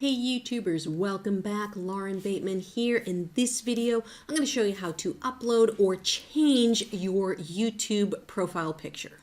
Hey YouTubers, welcome back. Lauren Bateman here. In this video, I'm going to show you how to upload or change your YouTube profile picture.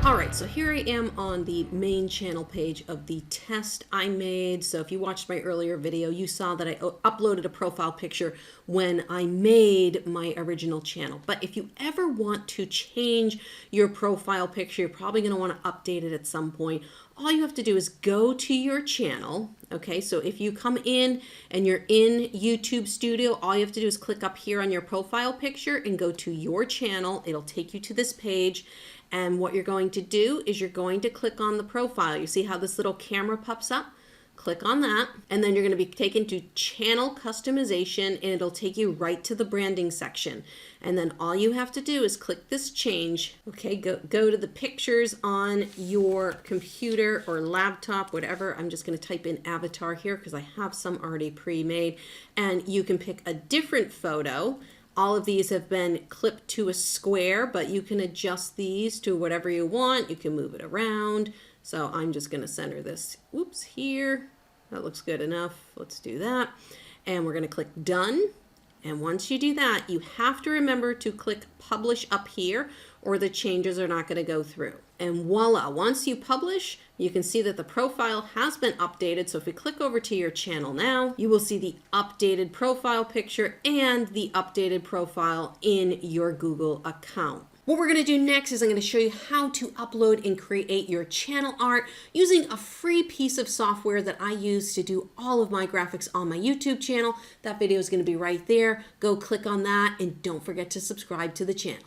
Alright, so here I am on the main channel page of the test I made. So if you watched my earlier video, you saw that I uploaded a profile picture when I made my original channel. But if you ever want to change your profile picture, you're probably going to want to update it at some point. All you have to do is go to your channel. Okay, so if you come in and you're in YouTube Studio, all you have to do is click up here on your profile picture and go to your channel. It'll take you to this page. And what you're going to do is you're going to click on the profile. You see how this little camera pops up? Click on that, and then you're going to be taken to channel customization, and it'll take you right to the branding section. And then all you have to do is click this change. Okay, go to the pictures on your computer or laptop, whatever. I'm just going to type in avatar here because I have some already pre-made, and you can pick a different photo. All of these have been clipped to a square, but you can adjust these to whatever you want. You can move it around. So I'm just going to center this, whoops, here. That looks good enough. Let's do that. And we're going to click done. And once you do that, you have to remember to click publish up here or the changes are not going to go through. And voila, once you publish, you can see that the profile has been updated. So if we click over to your channel now, you will see the updated profile picture and the updated profile in your Google account. What we're going to do next is I'm going to show you how to upload and create your channel art using a free piece of software that I use to do all of my graphics on my YouTube channel. That video is going to be right there. Go click on that and don't forget to subscribe to the channel.